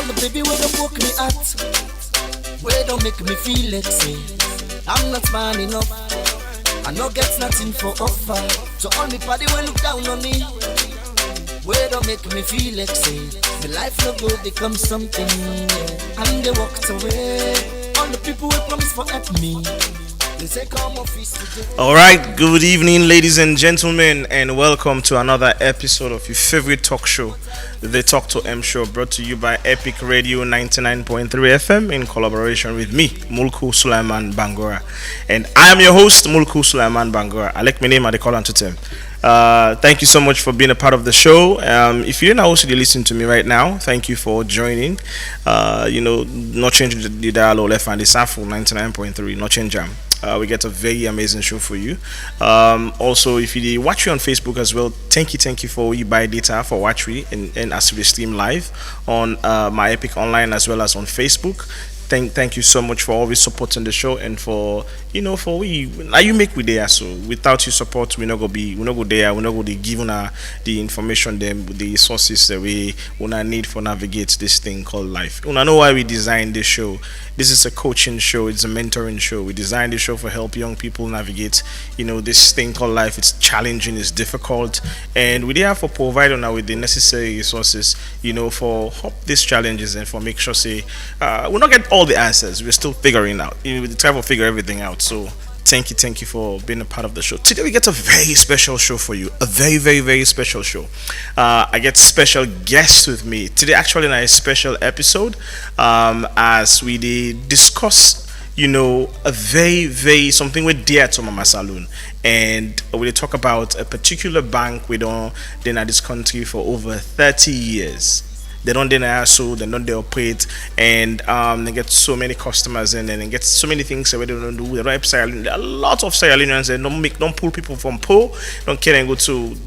And the baby where don't broke me at, where don't make me feel like say I'm not man enough. I no get nothing for offer. So all me party will look down on me, where don't make me feel like say the life no go become something. Yeah. And they walked away. All the people will promise for help me. All right, good evening, ladies and gentlemen, and welcome to another episode of your favorite talk show, the Talk to M Show, brought to you by Epic Radio 99.3 FM in collaboration with me, Mulku Sulaiman Bangura. And I am your host, Mulku Sulaiman Bangura. I like my name, I call on to Tim. Thank you so much for being a part of the show. If you're not also listening to me right now, thank you for joining. Not changing the dial or left and the sample 99.3, not change jam. We get a very amazing show for you. Also, if you watch me on Facebook as well, thank you for you buy data for watch me and as we stream live on my Epic Online as well as on Facebook. Thank you so much for always supporting the show and for now you make we there. So without your support, we not go there. We not go giving the information, the sources that we wanna need for navigate this thing called life. I know why we designed this show. This is a coaching show. It's a mentoring show. We designed this show for help young people navigate. This thing called life. It's challenging. It's difficult, and we therefore provide now with the necessary resources. For help these challenges and for make sure say we not get all the answers. We're still figuring out. We try to figure everything out. So thank you for being a part of the show. Today we get a very special show for you. A very, very, very special show. I get special guests with me today. Actually, in a special episode, as we discuss, a very, very something we're dear to Mama Saloon, and we talk about a particular bank we don't in this country for over 30 years. They don't deny so they don't they operate, and they get so many customers in and they get so many things that they don't do. They don't have a lot of Sierra Leoneans. They don't pull people from poor, don't care and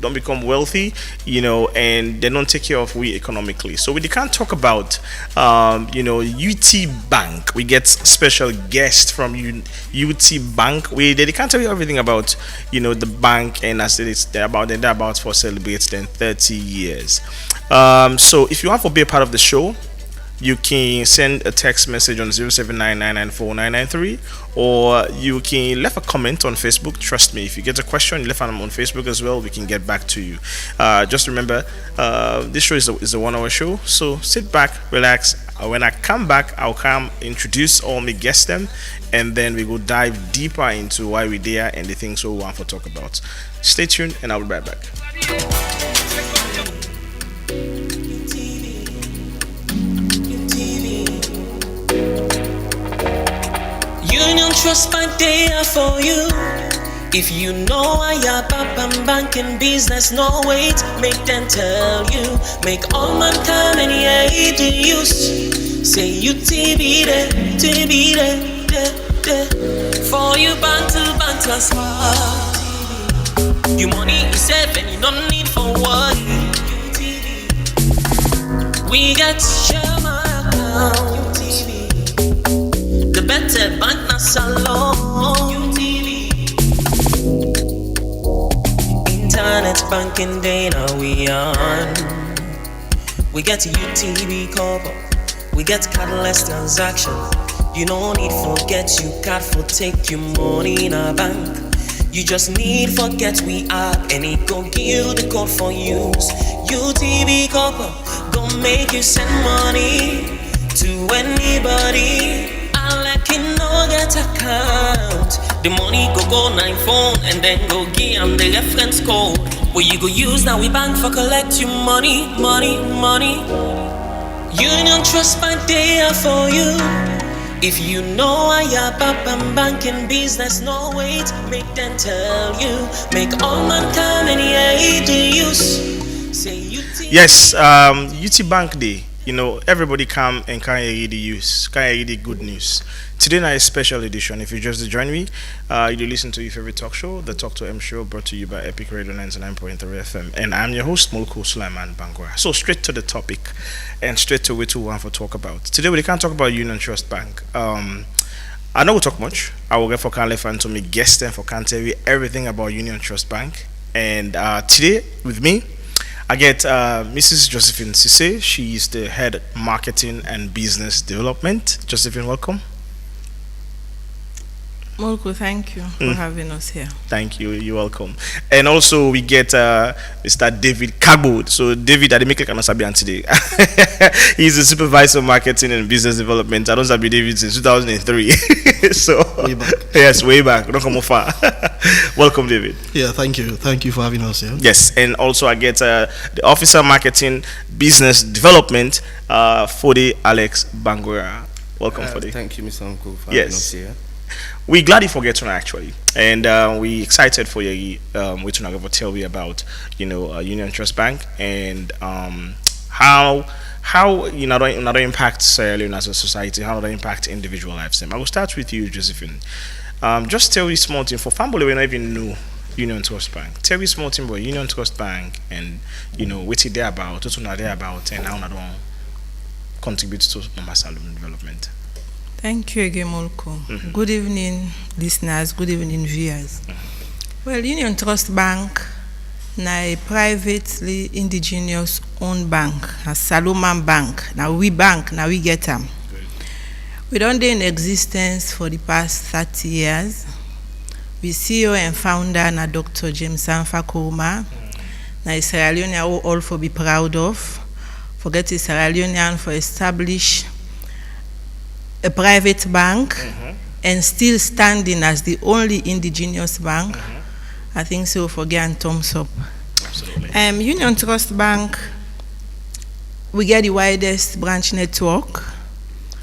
don't become wealthy, and they don't take care of we economically. So we can't talk about UT Bank. We get special guests from UT Bank. They can't tell you everything about the bank, and as they're about for celebrating 30 years. So if you want to be a part of the show, you can send a text message on 0799949993, or you can leave a comment on Facebook. Trust me, if you get a question, leave them on Facebook as well. We can get back to you. Just remember, this show is a 1 hour show, so sit back, relax. When I come back, I'll come introduce all my guests them, and then we will dive deeper into why we're there and the things we want to talk about. Stay tuned, and I'll be right back. Union Trust Bank, they are for you. If you know I am up banking business, no wait, make them tell you. Make all mankind and yeah, the use. Say you TB there. For you bank transfer. You money is safe and you don't need for what. We got share my account. The better bank na salon. Internet banking day now we on. We get UTB cover. We get cardless transaction. You no need forget you card for take your money in a bank. You just need forget we app and it go give you the code for use. UTB cover gon' make you send money to anybody. Like you know get account. The money go 9 phone and then go give them the reference code. Where you go use now we bank for collect your money. Union Trust Bank, they are for you. If you know I am banking business, no wait, make them tell you. Make all mankind and yeah, the use. Say UT. Yes, UT Bank Day. Everybody come and can hear the use, can hear the good news. Today night is a special edition. If you just join me, you listen to your favorite talk show, the Talk to M Show, brought to you by Epic Radio 99.3 FM. And I'm your host, Mulku Sulaiman Bangura. So straight to the topic and straight to what we want to talk about. Today we can't talk about Union Trust Bank. I know we talk much. I will get for Canley fan to me guest them for can tell you everything about Union Trust Bank. And today with me, I get Mrs. Josephine Sesay. She is the head marketing and business development. Josephine, welcome. Mulku, thank you for having us here. Thank you. You're welcome. And also we get Mr. David Kargbo. So David, I didn't make a Sabian today. He's the supervisor marketing and business development. I don't Sabi David since 2003. So Way back. yes, way back. Don't come far. Welcome, David. Yeah, thank you. Thank you for having us here. Yes, and also I get the officer marketing business development, Foday Alex Bangura. Welcome, Foday. Thank you, Mr. Uncle, for having Yes. us here. We glad you forget tonight actually, and we excited for you. We tonight to tell you about Union Trust Bank and how another impact Sierra Leone as a society, how another impact individual lives. I will start with you, Josephine. Just tell me small thing for family we not even know Union Trust Bank. Tell me small thing about Union Trust Bank and what it there about, what not there about, and how not contribute to Mama Salon development. Thank you again, Mulku. Good evening, listeners. Good evening, viewers. Well, Union Trust Bank na a privately indigenous owned bank, a Sulaiman Bank. Now we get them. We don't dey in existence for the past 30 years. We CEO and founder na Dr. James Sanfa na a Sierra Leonean all for be proud of. Forget a Sierra Leonean for establish a private bank and still standing as the only indigenous bank. I think so for getting thumbs up. Absolutely. Union Trust Bank, we get the widest branch network.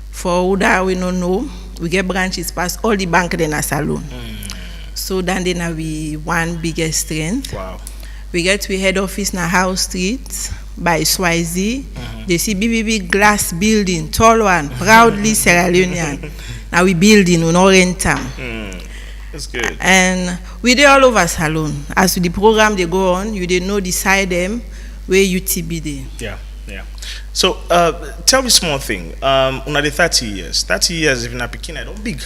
For who that we don't know, we get branches past all the bank in a salon. So then we one biggest strength. Wow. We get we head office na House Street by Swazi. They see big glass building, tall one, proudly Sierra Leonean. Now we building, we no rent them. That's good. And we dey all over salon. As the program they go on, you dey know decide them where UTB dey. Yeah. So tell me small thing. Una the 30 years. 30 years if na pikin I don't big.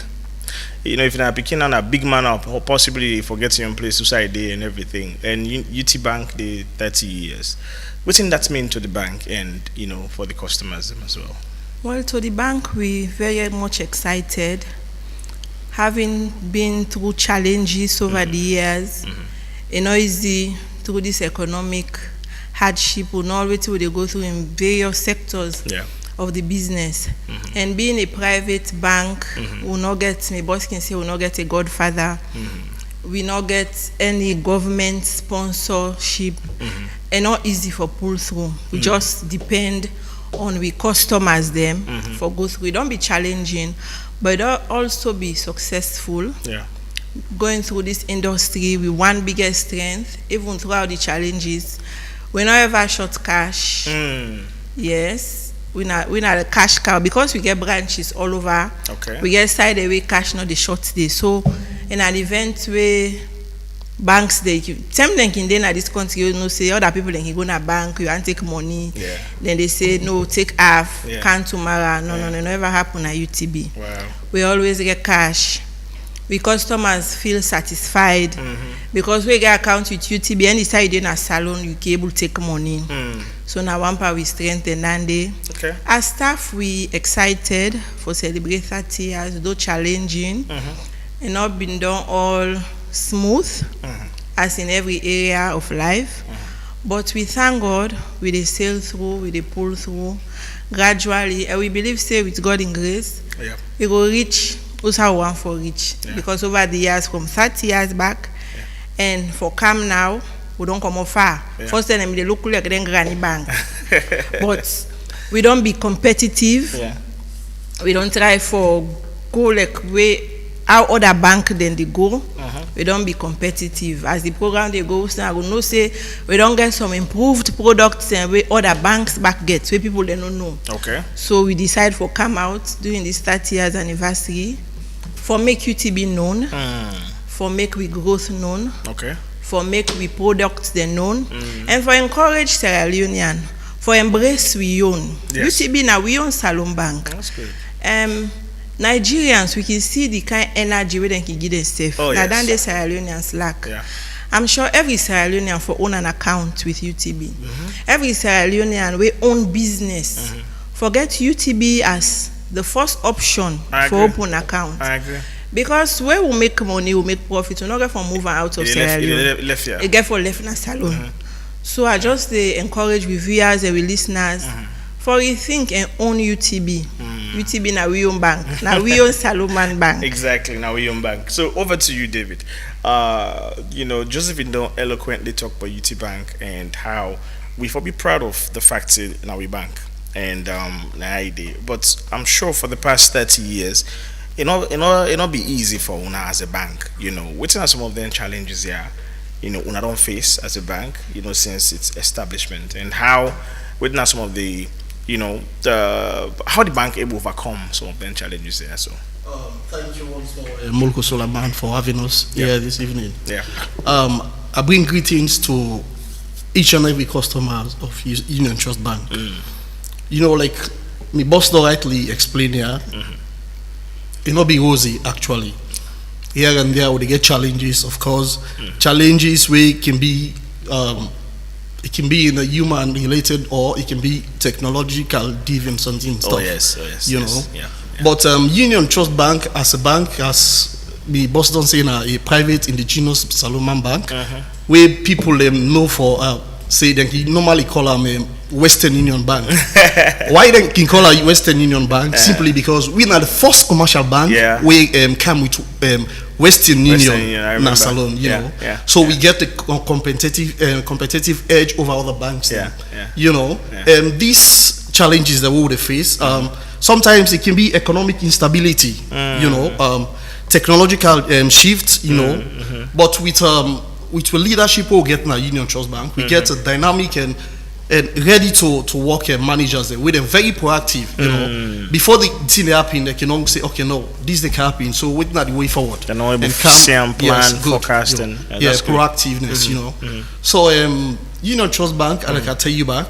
If na pikin and a big man up or possibly forgetting your place suicide day and everything. And UT Bank the 30 years. What does that mean to the bank and for the customers as well? Well, to the bank we very much excited. Having been through challenges over the years, easy through this economic hardship, we know already they go through in various sectors of the business. And being a private bank, we not get, my boss can say, we not get a godfather. We not get any government sponsorship, and not easy for pull through. We just depend on we customers them for go through. We don't be challenging, but it also be successful. Yeah. Going through this industry with one biggest strength, even throughout the challenges, we not ever short cash. Yes, we not a cash cow because we get branches all over. Okay. We get side away cash, not the short day. So in an event where banks they same thing in then at this country, say other people then can go to bank, you and take money. Yeah. Then they say no, take half, Yeah. can't tomorrow. No, never happen at UTB. Wow. We always get cash. We customers feel satisfied because we get account with UTB and decide in a salon you can able to take money. So now one part we strengthen and day. Okay. As staff we excited for celebrate 30 years, though challenging and not been done all smooth as in every area of life. But we thank God with the sail through, with the pull through gradually, and we believe say with God in grace we will reach also one for reach because over the years from 30 years back and for come now we don't come far. First time they look like then granny bank. But we don't be competitive. We don't try for go like way how other bank then they go. We don't be competitive. As the program they go, so I will know say we don't get some improved products and where other banks back get where people they don't know. Okay. So we decide for come out during this 30 years anniversary for make UTB known, for make we growth known, Okay. for make we products they known, and for encourage Sierra Leonean, for embrace we own. Yes. UTB now we own Salon Bank. That's good. Nigerians, we can see the kind of energy we can give themselves. Oh, Now yes. than the Sierra Leoneans lack. Yeah. I'm sure every Sierra Leonean for own an account with UTB. Every Sierra Leonean we own business. Forget UTB as the first option for open account. I agree. Because where we make money, we make profit. We not get for moving out of Sierra Leone. Left here. It get for left in a salon. So I just encourage with viewers and with listeners for you think and own UTB. UTB na we own bank. Now we own Sulaiman Bank. Exactly, now we own bank. So over to you, David. Josephine don't eloquently talk about UT Bank and how we for be proud of the fact that now we bank and na idea. But I'm sure for the past 30 years, it not be easy for una as a bank. What are some of the challenges here? Una don't face as a bank. Since its establishment, and how what are some of the how the bank able to overcome some of the challenges there. So thank you once more, Mulku Sulaiman, for having us here this evening. Yeah. I bring greetings to each and every customer of Union Trust Bank. Like my boss rightly explained here, it not be rosy actually. Here and there, we get challenges, of course. Challenges where it can be in a human related or it can be technological driven something stuff. Oh yes. Yeah. But Union Trust Bank as a bank, as the boss don't say now, a private indigenous Sulaiman Bank, where people know for say they can normally call them Western Union Bank. Why they can call a Western Union Bank? Simply because we are the first commercial bank we come with Western Union na salon, So we get the competitive edge over other banks. These challenges that we would face. Sometimes it can be economic instability. Technological shifts. But with the leadership we'll get in our Union Trust Bank, we get a dynamic and ready to work managers with them very proactive. Before the thing happen, they can say, okay, no, this they can happen. So what's not the way forward? They know plan, forecasting. Proactiveness. So Union Trust Bank, and I can tell you back.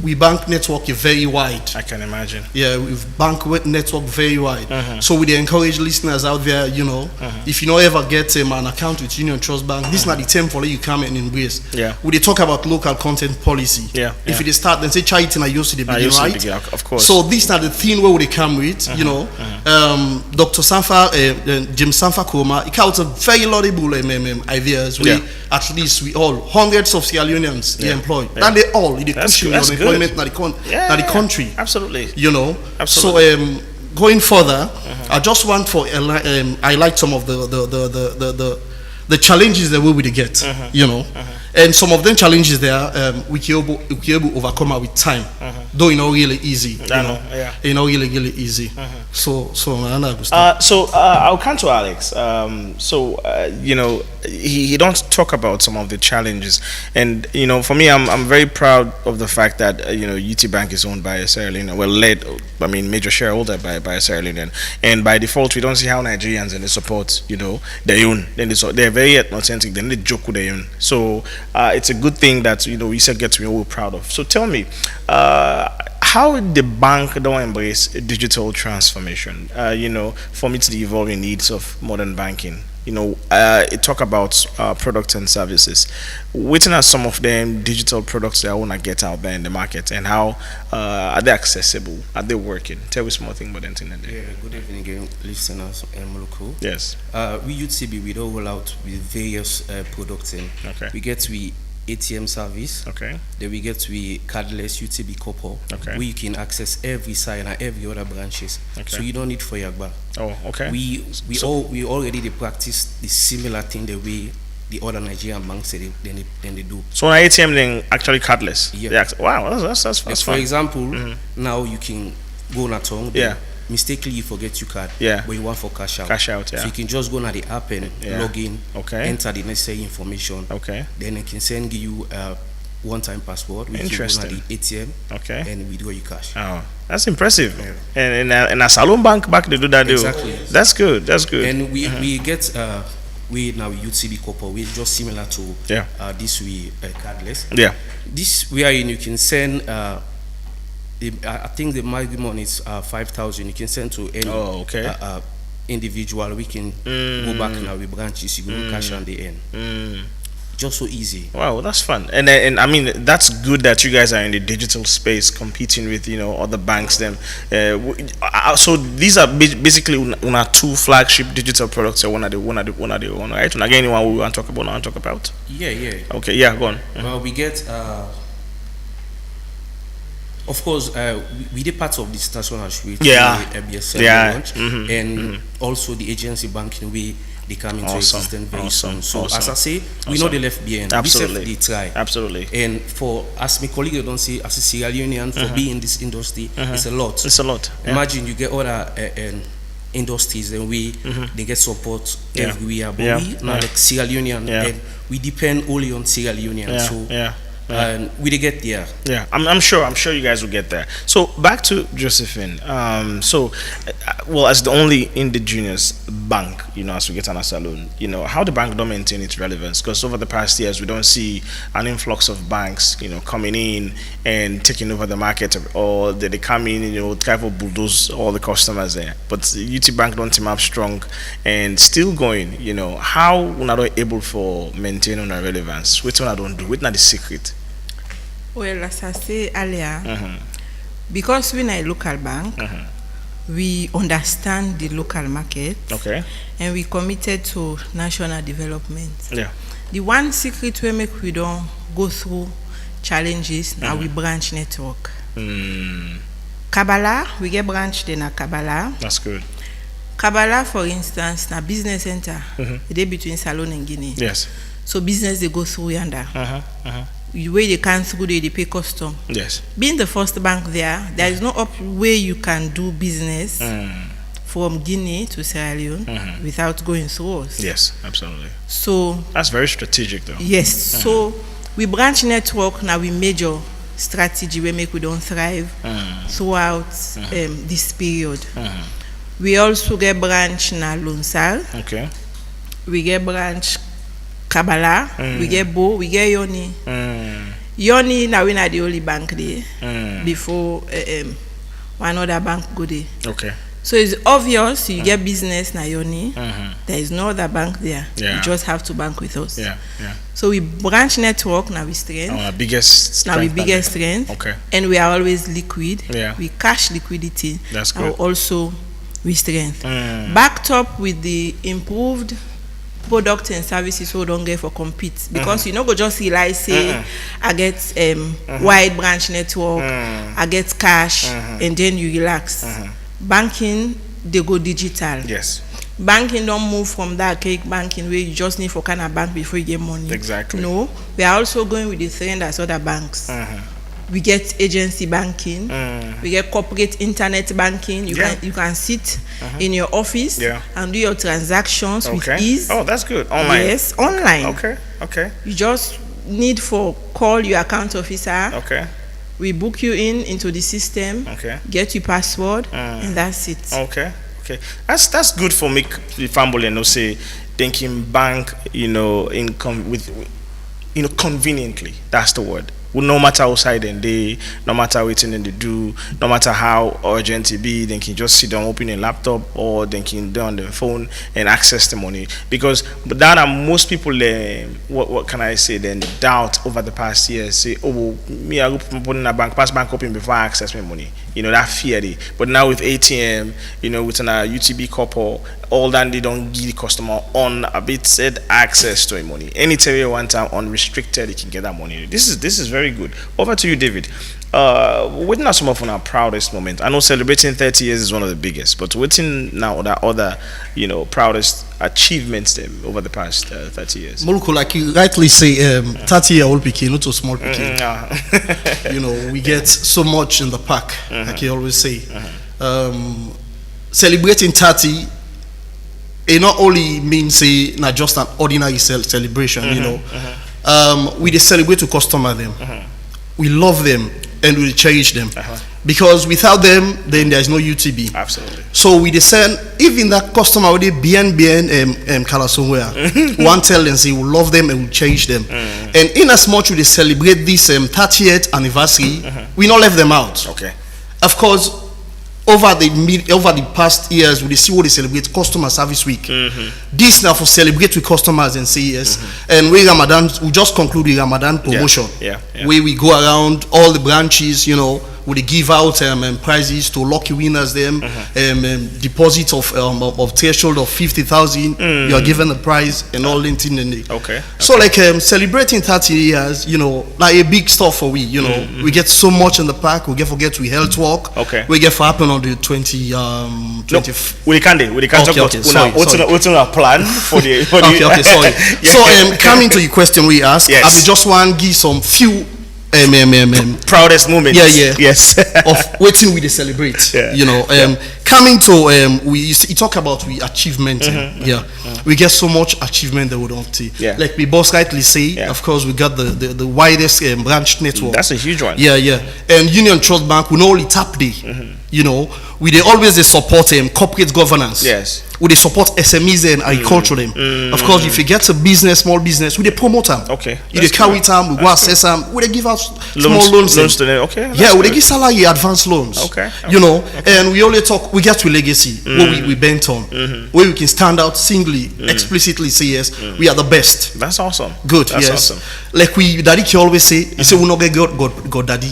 We bank network very wide. I can imagine. Yeah, we've bank network very wide. So we encourage listeners out there, if you don't ever get an account with Union Trust Bank, this is not the time for you come and embrace. We they talk about local content policy. If they start, then say charity na use the beginning, right? Of course. So this is not the thing where they come with, Dr. Sanfa, Jim Sanfa Koma, it counts a very laudable ideas. We at least we all hundreds of Sierra Leoneans they employ. That they all they pushing on employment in the country. Absolutely. So going further, I just want for highlight some of the challenges that we will get. And some of them challenges there we can able to overcome with time. Though it's not really easy. It's not really easy. So I'll come to Alex. He don't talk about some of the challenges, and for me, I'm very proud of the fact that UT Bank is owned by a Sierra Leonean, major shareholder by a Sierra Leonean, and by default, we don't see how Nigerians and they support their own. Then they're very authentic. Then they joke with their own. So it's a good thing that we said get to be all proud of. So tell me, how the bank don't embrace digital transformation? For meet the evolving needs of modern banking. It talk about products and services. What are some of them digital products that I want to get out there in the market, and how are they accessible? Are they working? Tell us more thing about that. Good evening again, listeners and Mulku. Yes. We UTB we don't roll out with various products in. Okay. We get ATM service. Okay. Then we get cardless UTB couple. Okay. Where you can access every site and every other branches. Okay. So you don't need for Yagba. Oh, okay. We already practice the similar thing the way the other Nigerian banks they do. So an ATM then actually cardless. Yeah. Wow, that's fun. For example, now you can go on a tongue. Yeah. Mistakenly you forget your card. Yeah. But you want for cash out. Cash out. Yeah. So you can just go on the app and log in. Okay. Enter the necessary information. Okay. Then it can send you one-time password. Which Interesting. You go on the ATM. Okay. And withdraw your cash. Oh, that's impressive. Yeah. And a salon bank back they do that. Exactly. That's good. That's good. And we get we now UTB couple. We just similar to this cardless. Yeah. This wherein you can send. I think the maximum is 5,000. You can send to any individual, we can go back now with branches, you go cash on the end. Just so easy. Wow, that's fun. And I mean, that's good that you guys are in the digital space competing with, you know, other banks. Them. So these are basically una two flagship digital products. Or one of the right? And again, one we want to talk about. Yeah. Okay, yeah, go on. Well, we get. Of course, we did part of this national suite. And also the agency banking they come into existence very soon. So as I say, we know they left behind. Absolutely. We try. Absolutely. And for as my colleague don't say, as a Sierra Leonean, for being in this industry, it's a lot. It's a lot. Yeah. Imagine you get other industries, and they get support everywhere. But we not like Sierra Leonean, and we depend only on Sierra Leonean. So. And we did get there. Yeah, I'm sure you guys will get there. So back to Josephine. Well, as the only indigenous bank, you know, as we get on a saloon, you know, how the bank don't maintain its relevance? Because over the past years, we don't see an influx of banks, you know, coming in and taking over the market, or they come in, you know, kind of bulldoze all the customers there. But UT Bank don't team up strong and still going. You know, how we're not able for maintaining our relevance? Which one I don't do? Which not the secret? Well, as I say earlier, because we're a local bank, we understand the local market, and we committed to national development. Yeah. The one secret we don't go through challenges now we branch network. Kabbalah, we get branch then a Kabbalah. That's good. Kabbalah, for instance, na business center, they between Salon and Guinea. Yes. So business they go through yonder. The way they can through they pay custom. Yes. Being the first bank there is no way you can do business from Guinea to Sierra Leone without going through us. Yes, absolutely. So that's very strategic though. Yes. So we branch network now we major strategy we make we don't thrive throughout this period. We also get branch na Lonsal. Okay. We get branch Kabbalah, we get Bo, we get Yoni. Yoni now we not the only bank there before one other bank go there. Okay. So it's obvious you get business na Yoni. There is no other bank there. Yeah. You just have to bank with us. Yeah. So we branch network now we strength. Our biggest strength. Now we biggest strength. Okay. And we are always liquid. Yeah. We cash liquidity. That's good. Also we strength. Backed up with the improved product and services so don't get for compete because you know go just realize say I get wide branch network, I get cash and then you relax. Banking they go digital. Yes. Banking don't move from that cake banking where you just need for kind of bank before you get money. Exactly. No, we are also going with the trend as other banks. We get agency banking. We get corporate internet banking. You can sit in your office and do your transactions with ease. Oh, that's good. Online. Yes, online. Okay. You just need for call your account officer. Okay. We book you into the system. Okay. Get your password and that's it. Okay. That's good for me, the family, and say thinking bank, you know, conveniently. That's the word. No matter outside and they, no matter what they do, no matter how urgent it be, they can just sit down, open a laptop, or they can do on their phone and access the money. Because that most people, what can I say? Then doubt over the past years say, oh, well, me I go put in a bank, pass bank open before I access my money. You know that fear. But now with ATM, you know, with an UTB couple, all that they don't give the customer on a bit said access to money. Anytime you want time unrestricted, you can get that money. This is very good. Over to you, David. What are some of our proudest moments? I know celebrating 30 years is one of the biggest, but what's in now the other, you know, proudest achievements them over the past 30 years? Mulku, like you rightly say, 30-year-old picking, not a small picking. You know, we get so much in the pack, like you always say. Celebrating 30, it not only means say not just an ordinary celebration, you know. We just celebrate to customer them. We love them and we cherish them. Because without them, then there's no UTB. Absolutely. So we send even that customer already bien color somewhere. One tell them say we love them and we cherish them. And in as much we celebrate this 30th anniversary, we not left them out. Okay. Of course, over the past years, we see what they celebrate Customer Service Week. This now for celebrate with customers and say yes. And we just conclude the Ramadan promotion. Where we go around all the branches, you know, we give out prizes to lucky winners. Deposit of threshold of 50,000. You are given a prize and all that thing. So like celebrating 30 years, you know, like a big stuff for we. You know, we get so much in the park. We forget we health walk. We get for happen on the 20. We can't talk about what's our plan for the. Sorry. So coming to your question, we ask. I will just want to give some few. Proudest moments. Yes. Of waiting we celebrate. You know, coming to we talk about we achievement. We get so much achievement that we don't see. Like we both rightly say, of course we got the widest branch network. That's a huge one. And Union Trust Bank we not only tap day. You know, we they always support corporate governance. We they support SMEs and agriculture them. Of course, if you get a business, small business, we they promote them. You they carry them, we go assess them, we they give out small loans to them. We they give salary advance loans. You know, and we only talk, we get to legacy, where we bent on, where we can stand out singly, explicitly say yes, we are the best. That's awesome. Good. That's awesome. Like we daddy can always say, he say we not get God daddy.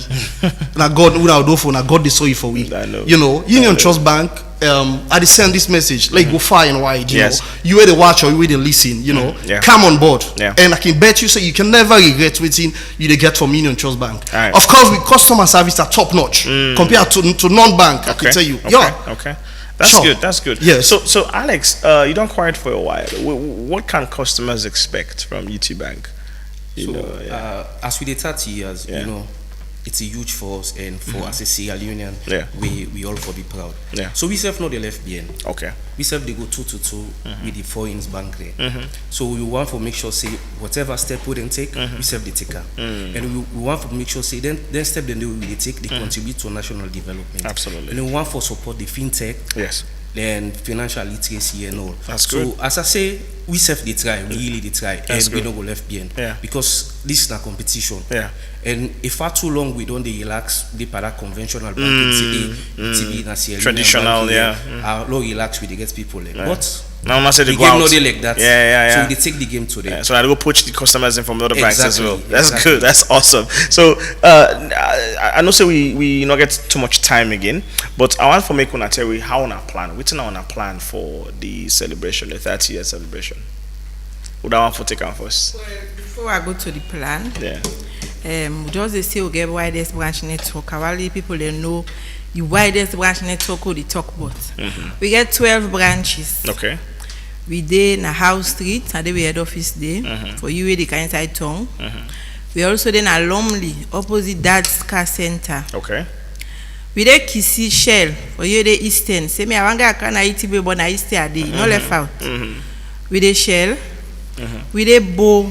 Now God we not do for now God they saw you for we. You know, Union Trust Bank. I send this message like go far and wide. You know, you were the watch or you were the listen. You know, come on board. And I can bet you say you can never regret waiting you get from Union Trust Bank. Of course, with customer service are top notch compared to non-bank. I can tell you. That's good. That's good. Yes. So Alex, you don't quiet for a while. What can customers expect from UT Bank? As we did 30 years, you know, it's a huge for us and for us as Sierra Leone, we all for be proud. So we serve not the left behind. We serve they go 2-2 with the foreigns bank there. So we want to make sure say whatever step we then take, we serve the taker. And we want to make sure say then step then they will take, they contribute to national development. Absolutely. And we want to support the fintech. And financial literacy and all. That's good. So as I say, we self they try, we really they try, and we don't go left behind. Because this is not competition. And if for too long we don't relax the para conventional banking today, traditional, low relax we they get people like. But now I say the they game go not like that. So they take the game today. So I go poach the customers in from the other banks as well. That's good. That's awesome. So I know say we not get too much time again, but I want to make una tell you how on our plan. What's on our plan for the celebration, the 30-year celebration? Would I want to take on first? Before I go to the plan, just they say we get widest branch network. Our people they know the widest branch network or the talk about. We get 12 branches. We dey na House Street, and then we head office there for you where they can inside town. We also then a Lumley opposite Dad's Car Center. We dey Kisi Shell for you the Eastern. Say me I want to can eat be but na Eastern dey no left out. We dey Shell. We dey Bo.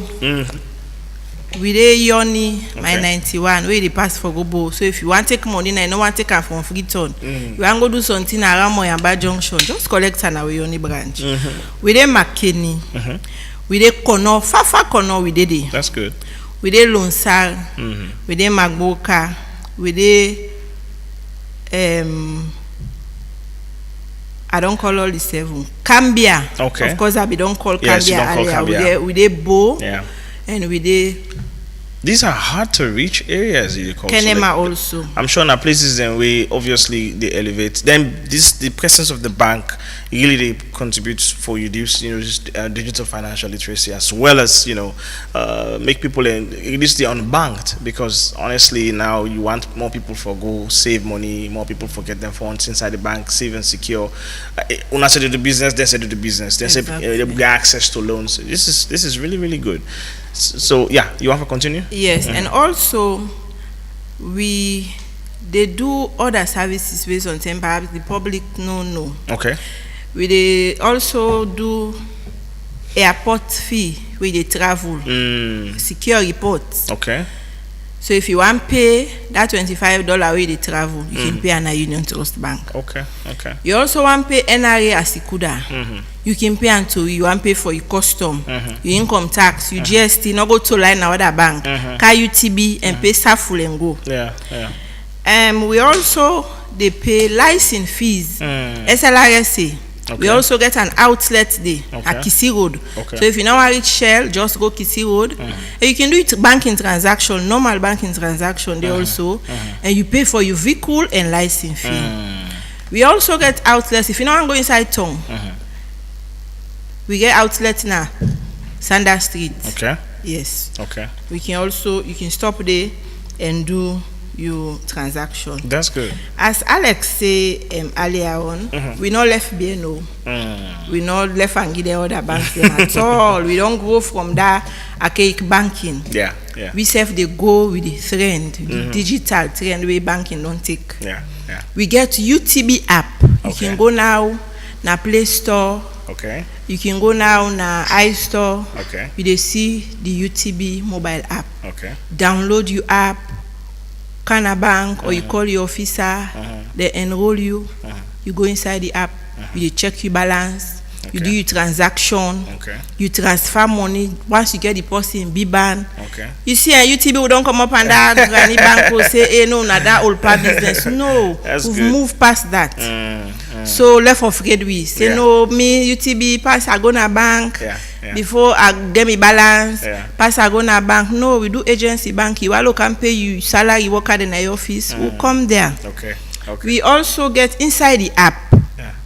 We dey Yoni my 91 where they pass for Kargbo. So if you want to take money, I no want to take her from Freetown. You want to go do something around Moyamba Junction, just collect an away Yoni branch. We dey McKinney. We dey Kono, far Kono we dey there. That's good. We dey Lonsal. We dey Magboka. We dey I don't call all the 7. Cambia. Of course I don't call Cambia earlier. We dey Bo. And we dey. These are hard to reach areas. Kenema also. I'm sure in our places then we obviously they elevate. Then the presence of the bank really they contribute for you this digital financial literacy as well as make people at least they unbanked, because honestly now you want more people for go save money, more people for get their funds inside the bank, save and secure. When I say do the business, they say do the business. They say they get access to loans. This is really good. So yeah, you want to continue? Yes, and also they do other services based on time, perhaps the public no. We they also do airport fee where they travel, secure reports. So if you want to pay that $25 where they travel, you can pay an Union Trust Bank. You also want to pay NRA as Ikuda. You can pay until you want to pay for your custom, your income tax, your GST, not go to line another bank, UTB and pay full and go. We also they pay license fees. SLRSA. Okay. We also get an outlet there at Kisi Road. Okay. So if you now reach Shell, just go Kisi Road. And you can do it banking transaction, normal banking transaction there also. And you pay for your vehicle and license fee. We also get outlets. If you now want to go inside town, we get outlets now. Sanders Street. Okay. Yes. Okay. We can also, you can stop there and do your transaction. That's good. As Alex say earlier on, we not left BNO. We not left and give the other banks them at all. We don't go from that archaic banking. Yeah. We self they go with the trend, the digital trend way banking don't take. Yeah. We get UTB app. You can go now na Play Store. Okay. You can go now na iStore. Okay. You dey see the UTB mobile app. Okay. Download your app, Kana Bank, or you call your officer, they enroll you. You go inside the app, you check your balance, you do your transaction, you transfer money. Once you get the person in B-Ban, you see a UTB will don't come up and that granny bank will say, hey, no, not that old part business. No, we've moved past that. So left afraid we say no, me UTB pass I go na bank before I get me balance. Pass I go na bank. No, we do agency bank. You all can pay you salary worker in the office. We'll come there. Okay. We also get inside the app.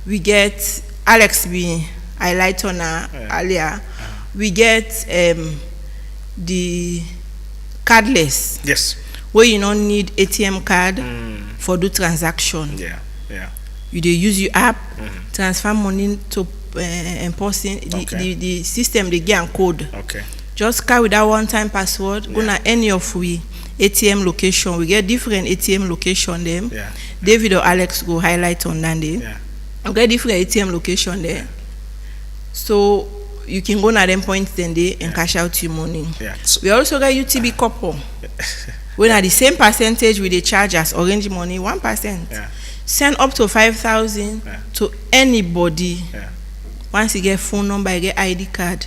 We get Alex be highlight on earlier. We get the cardless. Yes. Where you don't need ATM card for do transaction. Yeah. You dey use your app, transfer money to person. The system they get a code. Okay. Just carry that one-time password. Go na any of we ATM location. We get different ATM location them. David or Alex go highlight on that day. We get different ATM location there. So you can go na them points then day and cash out your money. We also got UTB couple. When at the same percentage we dey charge as Orange Money 1%. Send up to 5,000 to anybody. Once you get phone number, you get ID card.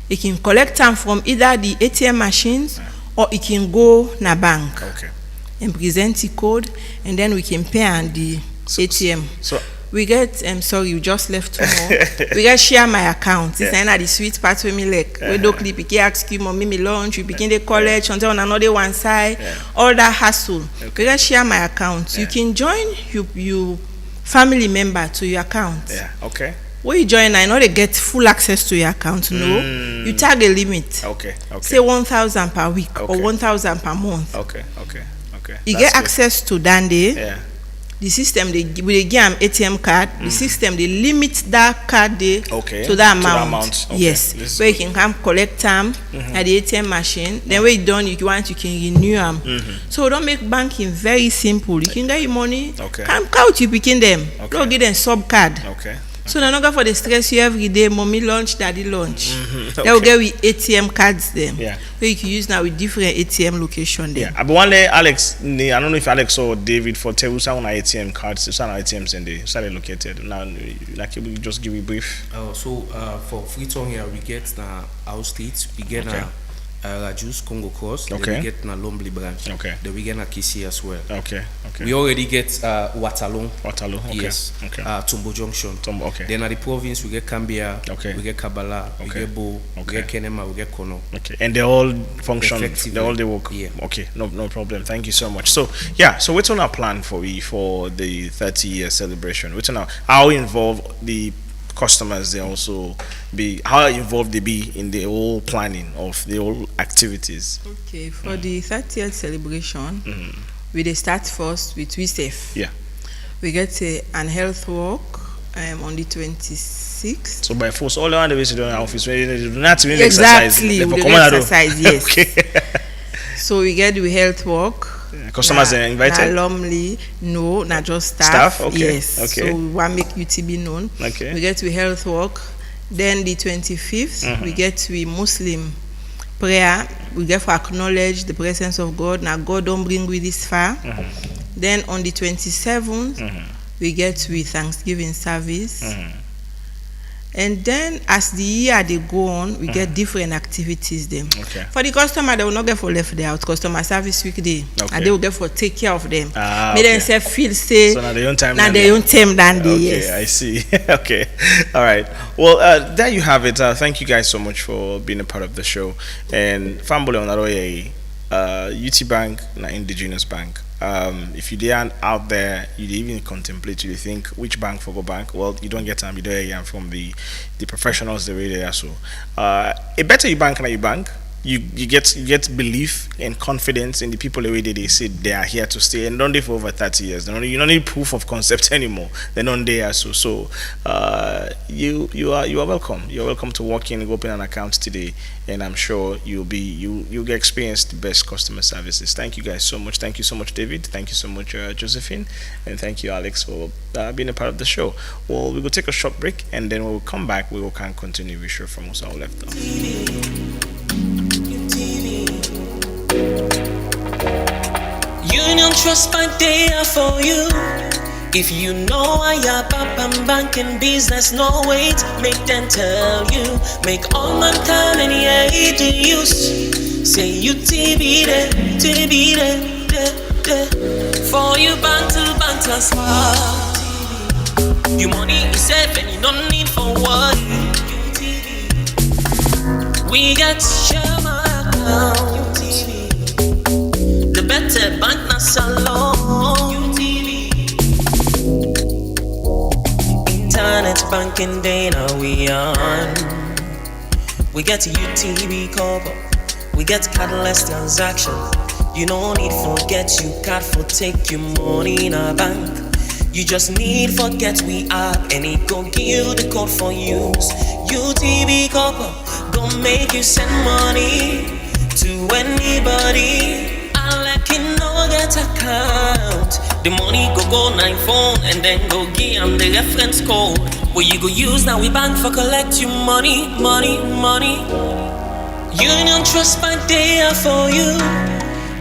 You can collect them from either the ATM machines or you can go na bank and present the code, and then we can pay on the ATM. So we get sorry, you just left 2 more. We get share my account. It's another the sweet part with me like we do clip. You ask you mommy me lunch. We begin the college until on another one side. All that hassle. We get share my account. You can join you family member to your account. When you join, I know they get full access to your account. No, you tag a limit. Say 1,000 per week or 1,000 per month. You get access to that day. The system they give ATM card. The system they limit that card day to that amount. Yes, where you can come collect them at the ATM machine. Then when you done, you can renew them. So don't make banking very simple. You can get your money. Come out, you picking them. Don't get them sub card. So they're not going for the stress you every day. Mommy lunch, daddy lunch. They will get with ATM cards them. Where you can use now with different ATM location there. But one day, Alex, I don't know if Alex or David for tell us on ATM cards, some ATMs and they started located. Now, like you just give me a brief. For Freetown here, we get our streets. We get Rajus, Congo Cross. Then we get na Lombly branch. Then we get na Kisi as well. We already get Waterloo. Yes. Tumbo Junction. Then at the province we get Cambia. We get Kabbalah. We get Bo. We get Kenema. We get Kono. And they all function. They work. No problem. Thank you so much. So what's on our plan for the 30-year celebration? What's on our how involved the customers they also be, how involved they be in the whole planning of the whole activities? For the 30th celebration, we dey start first with WeSafe. We get an health walk on the 26th. So by force, all around the way to do an office, we do not really exercise. Exactly, we do exercise, yes. So we get the health walk. Customers are invited? Alumni, no, not just staff. Yes. So we want to make UTB known. We get to health walk. Then the 25th, we get to Muslim prayer. We get to acknowledge the presence of God. Now God don't bring we this far. Then on the 27th, we get to Thanksgiving service. And then as the year they go on, we get different activities them. Okay. For the customer, they will not get for left there out customer service weekday. Okay. And they will get for take care of them. Okay. Themselves feel say so now their own time. Now their own time than they, okay, yes. I see. Okay. All right. Well, there you have it. Thank you guys so much for being a part of the show. And Fambole on UT Bank, na indigenous bank. If you aren't out there, you even contemplate, you think which bank for go bank. Well, you don't get time. You don't from the professionals the way they are. So, it better you bank than you bank. You get belief and confidence in the people the way they say they are here to stay and don't they for over 30 years. You don't need proof of concept anymore. They're not there. So you are welcome. You're welcome to walk in and open an account today, and I'm sure you'll get experience the best customer services. Thank you guys so much. Thank you so much, David. Thank you so much, Josephine, and thank you, Alex, for being a part of the show. Well, we will take a short break, and then when we come back, we will continue the show from our left off. Union Trust Bank, they are for you. If you know I am and banking business, no wait, make them tell you. Make all mankind and yeah, to use. Say you TB there, for you bank to smart. You money is safe and you don't need for what. We got share my account. The better bank na salon. Internet banking day now we on. We get UTB Kargbo. We get cardless transaction. You no need forget you card for take your money in a bank. You just need forget we app and it gon' give you the code for use. UTB Kargbo gon' make you send money to anybody. I like it no get account. The money go 9 phone and then go give them the reference code. Where you go use now we bank for collect you money. Union Trust Bank, they are for you.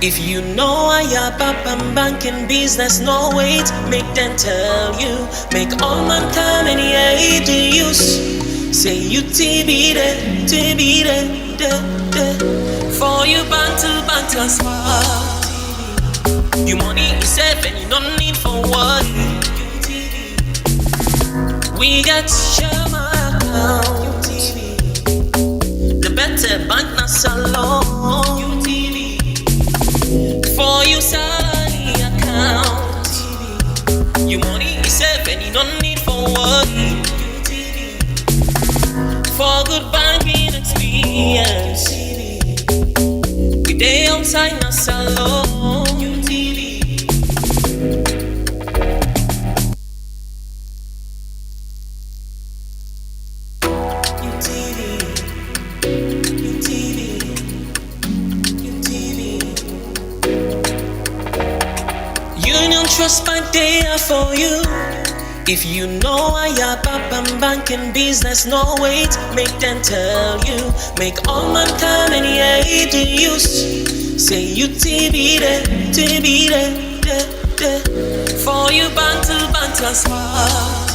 If you know I am and banking business, no wait, make them tell you. Make all mankind and yeah, to use. Say you TB there, for you bank to smart. You money is safe and you don't need for what. We got share my account. The better bank na salon. For you salary account. You money is safe and you don't need for what. For good banking experience. We day outside na salon. Trust Bank, they are for you. If you know I am and banking business, no wait, make them tell you. Make all mankind and yeah, to use. Say you TB there, for you bank to smart.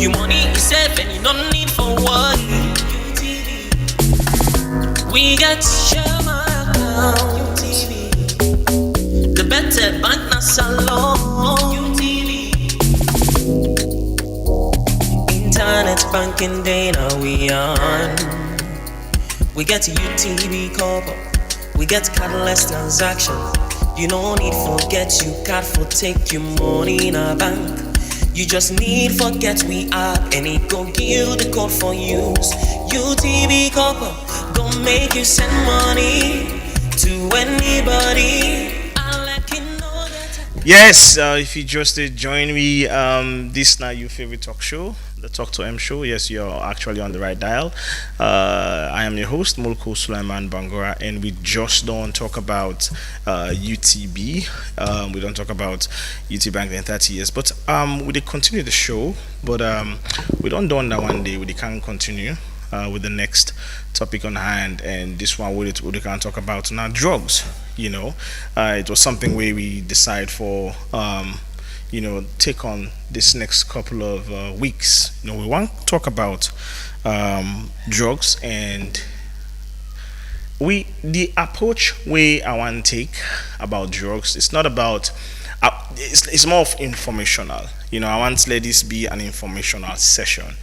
You money is safe and you don't need for what. We got share my account. The better bank na salon. Internet banking day now we on. We get UTB Kargbo. We get cardless transaction. You no need forget you card for take your money in a bank. You just need forget we app and it gon' give you the code for use. UTB Kargbo gon' make you send money to anybody. Yes, if you just join me, this now your favorite talk show, the Talk to M show. Yes, you're actually on the right dial. I am your host, Mulku Sulaiman Bangura, and we just don't talk about UTB. We don't talk about UT Bank in 30 years, but we did continue the show, but we don't done that one day. We can continue with the next topic on hand, and this one we can talk about now drugs. It was something where we decide for take on this next couple of weeks. We want to talk about drugs, and the approach we I want to take about drugs. It's not about it's more of informational. I want to let this be an informational session.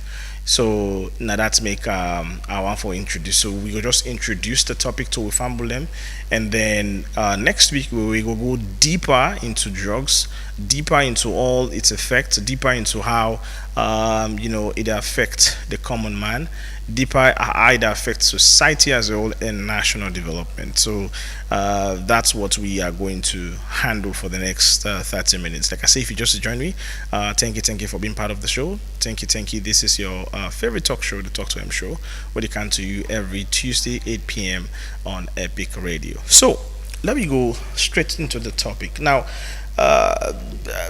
So now that's make I want for introduce. So we will just introduce the topic to Wifambulem, and then next week we will go deeper into drugs, deeper into all its effects, deeper into how it affects the common man, deeper how it affects society as a whole and national development. So that's what we are going to handle for the next 30 minutes. Like I say, if you just joined me, thank you for being part of the show. Thank you. This is your favorite talk show, the Talk to M show, where they come to you every Tuesday 8 p.m. on Epic Radio. So let me go straight into the topic now.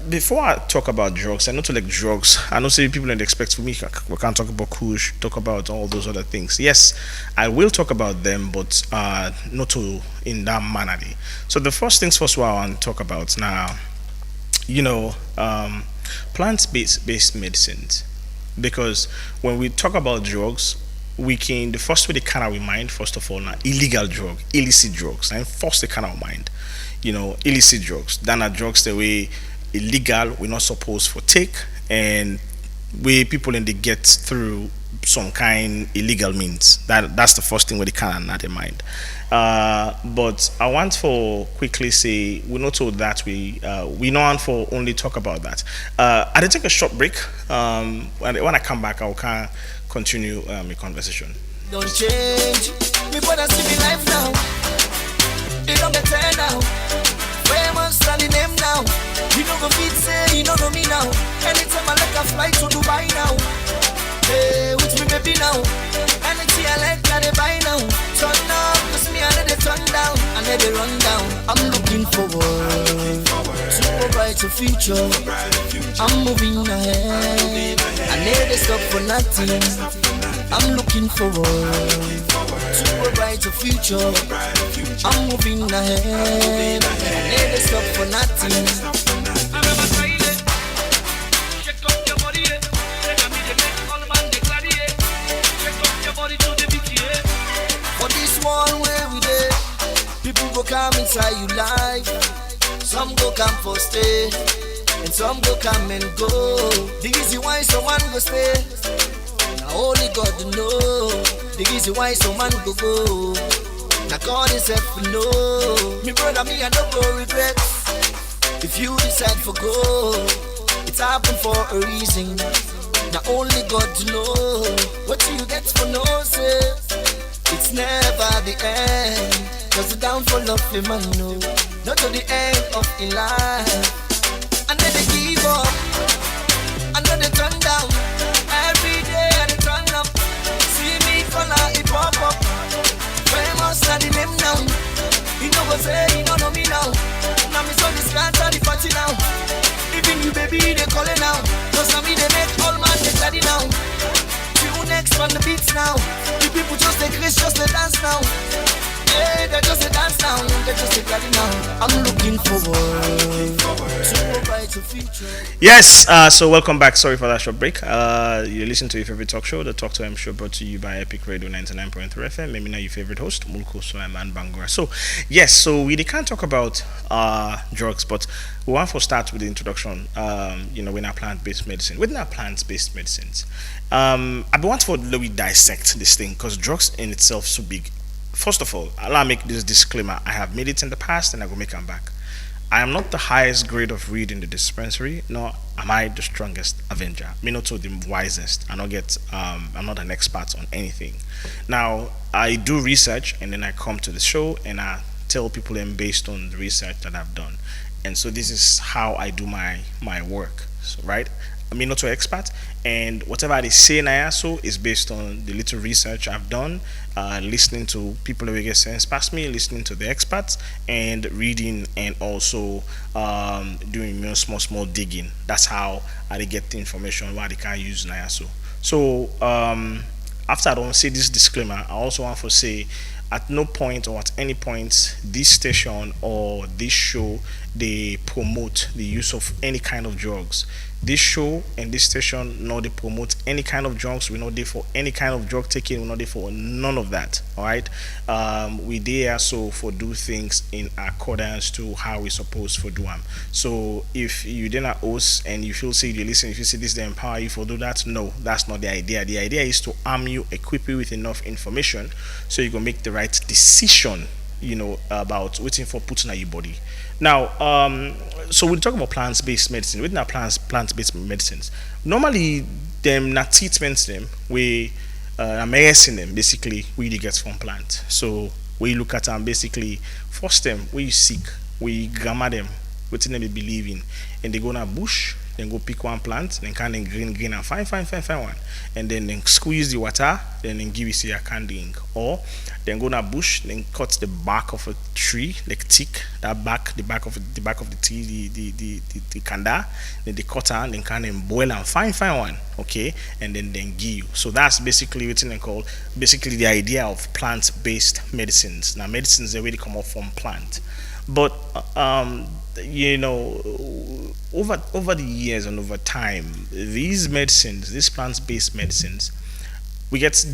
Before I talk about drugs, I know to like drugs. I know say people don't expect for me. We can't talk about kush, talk about all those other things. Yes, I will talk about them, but not to in that manner. So the first things first, what I want to talk about now, plant-based medicines, because when we talk about drugs, the first way they kind of remind first of all now illegal drug, illicit drugs, and first they kind of mind. Illicit drugs. Then are drugs the way illegal, we're not supposed for take, and way people in they get through some kind illegal means. That's the first thing where they can not in mind. But I want for quickly say we're not told that we know want for only talk about that. I did take a short break. And when I come back, I can continue the conversation. Don't change. Me wanna see me life now. It don't get better now. Famous standing name now. You know go feed say you know me now. Anytime I like a flight to Dubai now. Hey, with me baby now. Anything I like I they buy now. Turn up, cause me I let it turn down. I let it run down. I'm looking forward to a brighter future. I'm moving ahead. I never stop for nothing. I'm looking forward to a brighter future. I'm moving ahead. I never stop for nothing. For this one where we there, people go come inside you life. Some go come for stay, and some go come and go. The reason why someone go stay, now only God know. The reason why someone go. Now God himself know. Me brother, me I don't go regret. If you decide for go, it's happened for a reason. Now only God know. What do you get for no say? It's never the end. Cause the downfall of a man know. Not to the end of a life. And then they give up. And then they turn down. Every day I they turn up. See me color it pop up. Famous na the name now. You know go say you don't know me now. Now me so this can't the party now. Even you baby they call it now. Cause now me they make all man they ready now. You next on the beats now. The people just they craze, just they dance now. Yeah, they just they dance now. They just they ready now. I'm looking forward to a brighter future. Yes, so welcome back. Sorry for that short break. You listen to your favorite talk show, the Talk to M show, brought to you by Epic Radio 99.3 FM. Maybe now your favorite host, Mulku Sulaiman Bangura. So, yes, so we can't talk about drugs, but we want to start with the introduction. When our plant-based medicine, within our plant-based medicines, I want to let we dissect this thing because drugs in itself so big. First of all, allow me make this disclaimer. I have made it in the past, and I will make them back. I am not the highest grade of read in the dispensary, nor am I the strongest avenger. Me not the wisest. I'm not an expert on anything. Now, I do research, and then I come to the show, and I tell people them based on the research that I've done. And so this is how I do my work. So, right? I mean, not an expert, and whatever they say now so is based on the little research I've done, listening to people who get sense past me, listening to the experts, and reading, and also doing small digging. That's how I get the information what they can use now so. So after I don't say this disclaimer, I also want to say at no point or at any point this station or this show they promote the use of any kind of drugs. This show and this station, no, they promote any kind of drugs. We're not there for any kind of drug taking. We're not there for none of that. All right. We there so for do things in accordance to how we're supposed to do them. So if you didn't host and you feel say you listen, if you say this they empower you for do that, no, that's not the idea. The idea is to arm you, equip you with enough information so you can make the right decision, about waiting for putting on your body. Now, so we talk about plant-based medicine. Within our plant-based medicines, normally them not treatments them we medicine them basically we get from plant. So we look at them basically first them we seek, we grammar them, within them they believe in, and they go in a bush, then go pick one plant, then can then green and fine one, and then squeeze the water, then give you say a can drink, or then go in a bush, then cut the bark of a tree, like thick that back, the back of the tree, the kanda, then they cut and then can then boil and fine one, okay, and then give you. So that's basically what they call basically the idea of plant-based medicines. Now medicines they really come up from plant, but over the years and over time, these medicines, these plant-based medicines, we get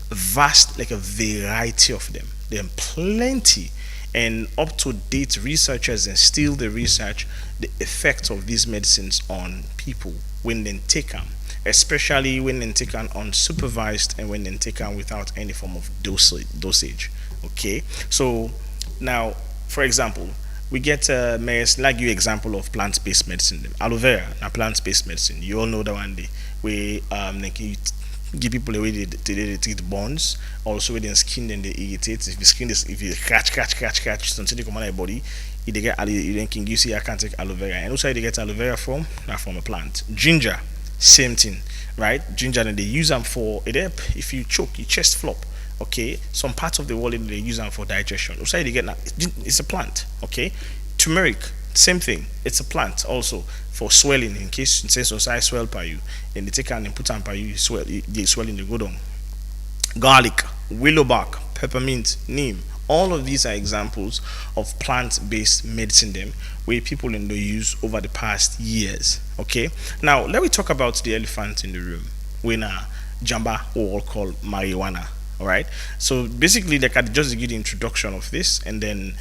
vast, like a variety of them. There are plenty, and up-to-date researchers and still the research the effects of these medicines on people when they take them, especially when they take them unsupervised and when they take them without any form of dosage. Okay, so now, for example, we get like you example of plant-based medicine. Aloe vera, a plant-based medicine. You all know that one day we give people away they treat burns. Also with their skin, then they irritate. If the skin is, if you catch something they come on your body, you get you then can you see I can't take aloe vera. And also they get aloe vera from not from a plant. Ginger, same thing, right? Ginger, then they use them for it. If you choke, your chest flop. Okay, some parts of the world they use them for digestion. Also, they get it's a plant. Okay, turmeric, same thing. It's a plant also for swelling. In case since I swell by you, then they take and put on by you they swelling the go down. Garlic, willow bark, peppermint, neem. All of these are examples of plant-based medicine them where people in the use over the past years. Okay, now let me talk about the elephant in the room. When jamba or called marijuana. All right, so basically like I just give the introduction of this, and then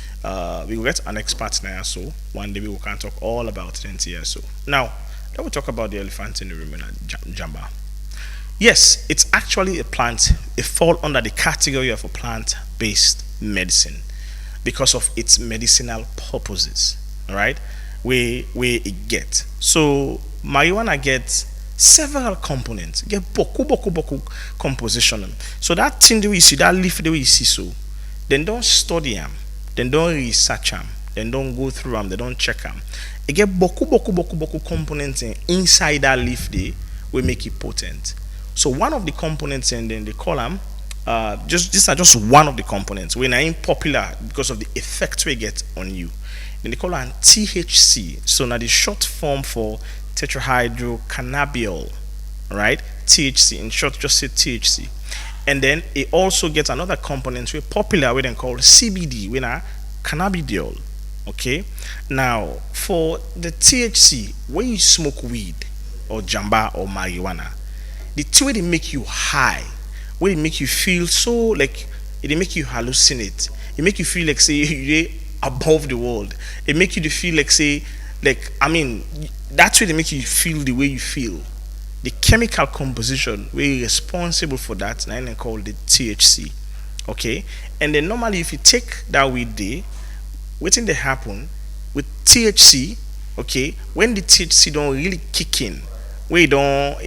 we will get an expert now, so one day we can talk all about it here. So now let me talk about the elephant in the room in jamba. Yes, it's actually a plant. It falls under the category of a plant-based medicine because of its medicinal purposes. All right, where it gets. So marijuana gets several components, get boku composition. So that thing that we see, that leaf that we see, so then don't study them, then don't research them, then don't go through them, they don't check them. It get boku components inside that leaf there will make it potent. So one of the components, and then they call them these are just one of the components when are popular because of the effect we get on you. Then they call them THC. So now the short form for tetrahydrocannabidiol, right? THC, in short, just say THC. And then it also gets another component very popular, we then call CBD, we are cannabidiol. Okay. Now for the THC, when you smoke weed or jamba or marijuana, the two way they make you high, where it make you feel so like it make you hallucinate. It make you feel like say you're above the world. It make you feel like say that's why they make you feel the way you feel. The chemical composition we're responsible for that, and then called the THC. Okay, and then normally if you take that weed day, what thing they happen with THC? Okay, when the THC don't really kick in, where you don't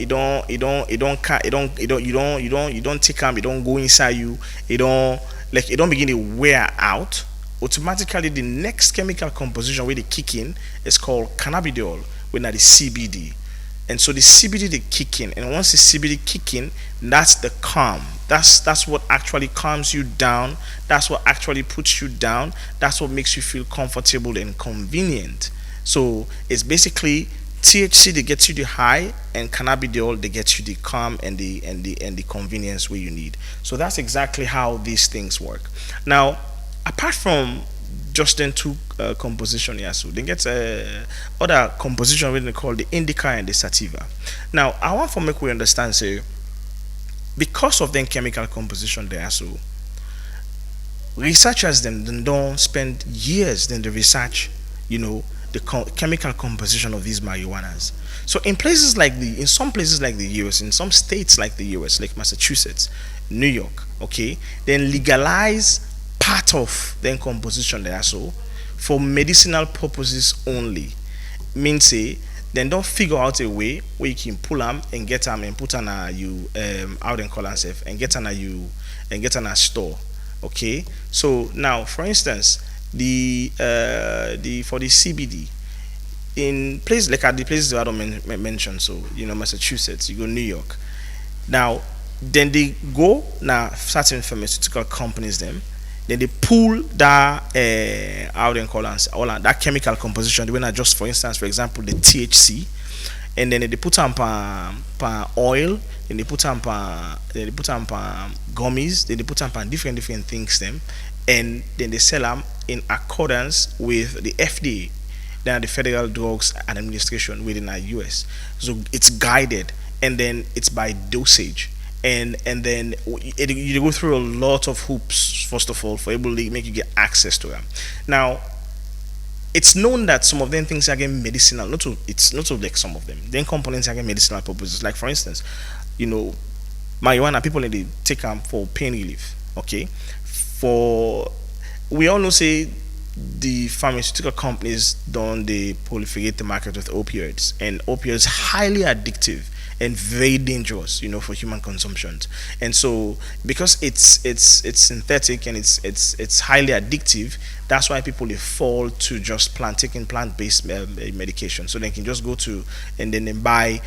take them, you don't go inside you, it don't begin to wear out. Automatically the next chemical composition where they kick in is called cannabidiol, when at the CBD. And so the CBD they kick in, and once the CBD kick in, that's the calm. That's what actually calms you down. That's what actually puts you down. That's what makes you feel comfortable and convenient. So it's basically THC they get you the high, and cannabidiol they get you the calm and the convenience where you need. So that's exactly how these things work. Now, apart from just then two composition here, so they get other composition what they call the indica and the sativa. Now, I want to make we understand, say, because of the chemical composition there, so researchers them don't spend years then they research, the chemical composition of these marijuanas. So in some places like the US, in some states like the US, like Massachusetts, New York, okay, then legalize part of the composition there, so for medicinal purposes only. Means say then don't figure out a way where you can pull them and get them and put on a you out and call and safe and get on a store. Okay, so now for instance, the for the CBD in places like at the places that I don't mention, so Massachusetts, you go New York. Now then they go now certain pharmaceutical companies them. Then they pull that out and call all that chemical composition. When I just for example, the THC, and then they put on pa oil, then they put on pa gummies, then they put on different things them, and then they sell them in accordance with the FDA, then the Federal Drugs Administration within the US. So it's guided, and then it's by dosage. And then you go through a lot of hoops first of all for able to make you get access to them. Now, it's known that some of them things are getting medicinal. It's not so like some of them. Then components are getting medicinal purposes. Like for instance, marijuana people they take them for pain relief. Okay, we all know say the pharmaceutical companies don't they proliferate the market with opioids, and opioids highly addictive and very dangerous, for human consumption. And so, because it's synthetic and it's highly addictive, that's why people they fall to just taking plant-based medication. So they can just go to and then they buy,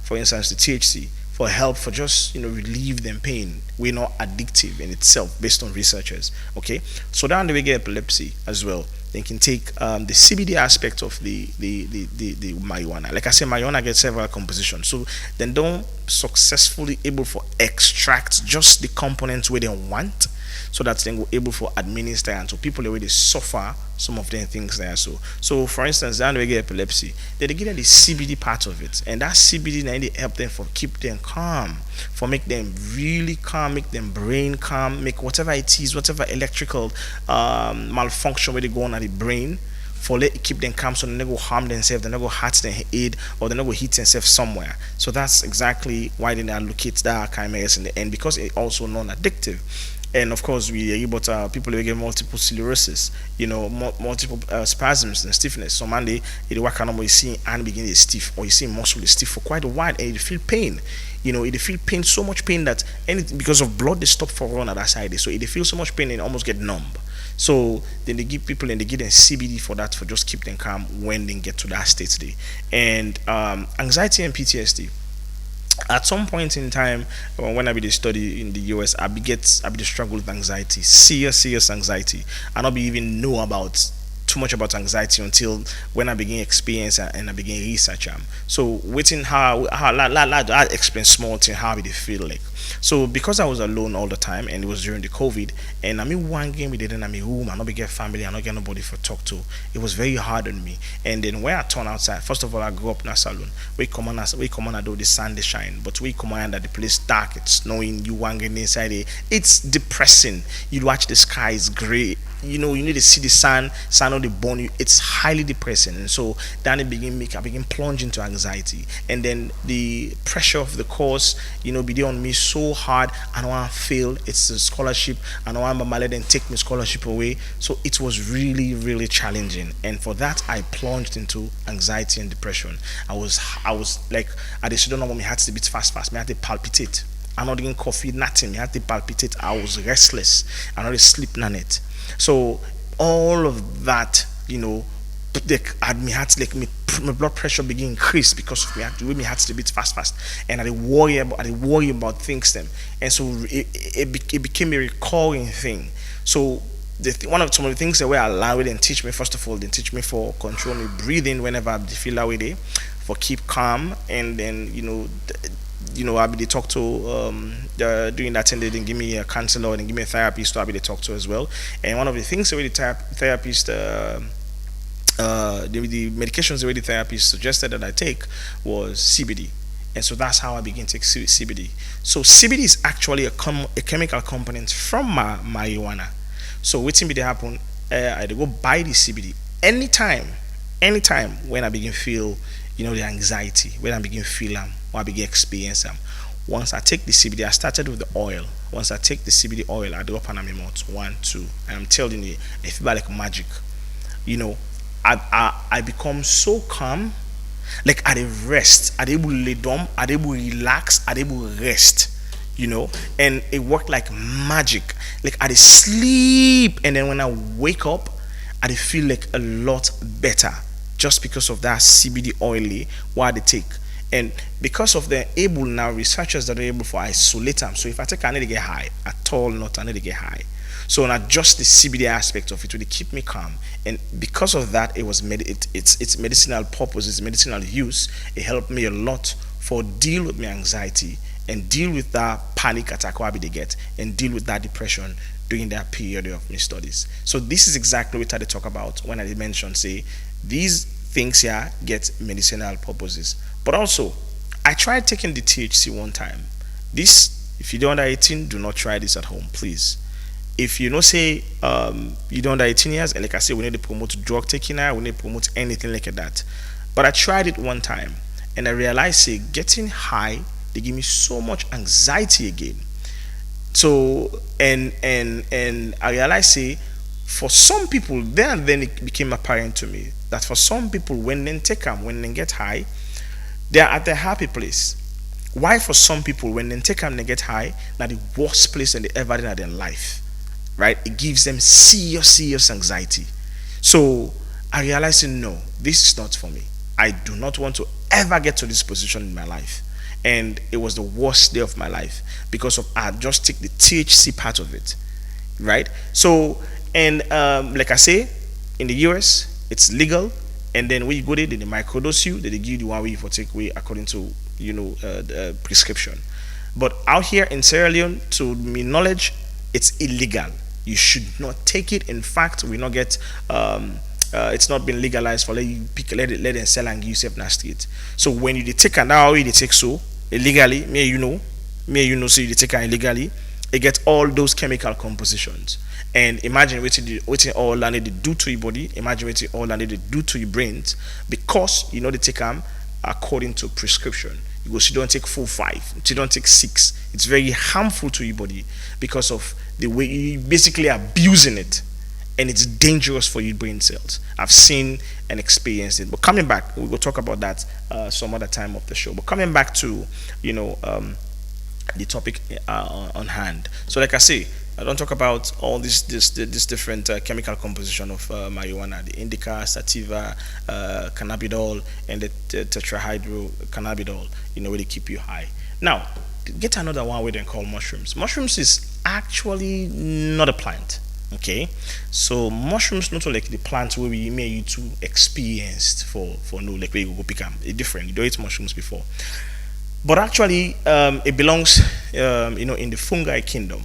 for instance, the THC for help for just relieve them pain. We're not addictive in itself, based on researchers. Okay, so down the way get epilepsy as well. They can take the CBD aspect of the marijuana. Like I said, marijuana gets several compositions. So then don't successfully able for extract just the components where they want, so that then go able for administer, and so people already suffer some of them things there. So for instance, down they get epilepsy, they give them the CBD part of it, and that CBD now they help them for keep them calm, for make them really calm, make them brain calm, make whatever it is, whatever electrical malfunction where they go on at the brain, for let keep them calm, so they don't go harm themselves, they don't go hurt their head, or they don't go hit themselves somewhere. So that's exactly why they allocate that kind of medicine, and because it's also non-addictive. And of course, we are able to people who get multiple sclerosis, multiple spasms and stiffness. So man, they work on you see and begin to stiff, or you see muscle is stiff for quite a while, and you feel pain. They feel pain, so much pain that because of blood they stop for run at that side. So they feel so much pain and almost get numb. So then they give people and they give them CBD for that, for just keep them calm when they get to that state today. And anxiety and PTSD. At some point in time, when I be the study in the US, I be the struggle with anxiety, serious anxiety. I not be even know about too much about anxiety until when I begin experience and I begin research. So waiting how I explain small thing how it feel like. So because I was alone all the time, and it was during the COVID, and I mean one game we did in my room, I not be get family, I not get nobody for talk to. It was very hard on me. And then when I turn outside, first of all I grew up in a saloon. We come on I do the sun they shine, but we come on that the place dark, it's snowing, you wanging inside it. It's depressing. You watch the sky is grey. You need to see the sun on the bone. It's highly depressing, and so then I begin plunge into anxiety, and then the pressure of the course, be there on me so hard. I don't want to fail. It's a scholarship. I don't want my mother then take my scholarship away. So it was really, really challenging, and for that I plunged into anxiety and depression. I was like at the student of my heart to beat fast. My heart to palpitate. I'm not drinking coffee, nothing. My heart to palpitate. I was restless. I not sleep on it. So all of that, my blood pressure begin increase because of me had to beat fast, and I worry about things them, and so it became a recurring thing. So one of some of the things that were allowed and teach me, first of all, they teach me for control me breathing whenever I feel that way there, for keep calm, and then I be the talk to doing that thing. They didn't give me a counselor and give me a therapist to I be the talk to as well. And one of the things that the therapist the medications that the therapist suggested that I take was CBD. And so that's how I began to take CBD. So CBD is actually a chemical component from marijuana. So waiting be to happen, I go buy the CBD anytime when I begin feel the anxiety, when I begin feel them, or I begin experience them. Once I take the CBD, I started with the oil. Once I take the CBD oil, I drop on my mouth 1, 2, and I'm telling you, it feels like magic. I become so calm, like I rest, I able lay down, I able relax, I able rest, and it worked like magic. Like I sleep, and then when I wake up, I feel like a lot better, just because of that CBD oily what they take. And because of the able now researchers that are able to isolate them. So if I take, I need to get high at all, not I need to get high. So not just the CBD aspect of it will keep me calm, and because of that, it was it's medicinal purpose, it's medicinal use. It helped me a lot for deal with my anxiety and deal with that panic attack what they get, and deal with that depression during that period of my studies. So this is exactly what I talk about when I mention say these things here get medicinal purposes. But also, I tried taking the THC one time. This, if you don't under 18, do not try this at home, please. If you say you don't under 18 years, and like I say, we need to promote drug taking now, we need to promote anything like that. But I tried it one time, and I realized say getting high, they give me so much anxiety again. So and I realized say for some people, then it became apparent to me that for some people when they take them, when they get high, they are at the happy place. Why for some people when they take them, they get high, now the worst place in they ever in their life. Right? It gives them serious anxiety. So I realized no, this is not for me. I do not want to ever get to this position in my life. And it was the worst day of my life because of I just take the THC part of it. Right? So and like I say, in the US it's legal, and then when you go there, they microdose you, they give you the one way for take away according to the prescription. But out here in Sierra Leone, to my knowledge, it's illegal. You should not take it. In fact, we not get it's not been legalized for let them sell and give you safe nasty it. So when you take an hour, they take so illegally, so you take it illegally, it gets all those chemical compositions. And imagine what all that they do to your body. Imagine what all that they do to your brains, because they take them according to prescription. You don't take 4, 5, you don't take 6. It's very harmful to your body because of the way you basically abusing it, and it's dangerous for your brain cells. I've seen and experienced it. But coming back, we will talk about that some other time of the show. But coming back to the topic on hand. So like I say, I don't talk about all this different chemical composition of marijuana, the indica, sativa, cannabidiol, and the tetrahydrocannabinol, where they keep you high. Now, get another one we then call mushrooms. Mushrooms is actually not a plant. Okay, so mushrooms not like the plant where we may you to experienced for no like where you go pick them. It's different. You don't eat mushrooms before, but actually it belongs in the fungi kingdom.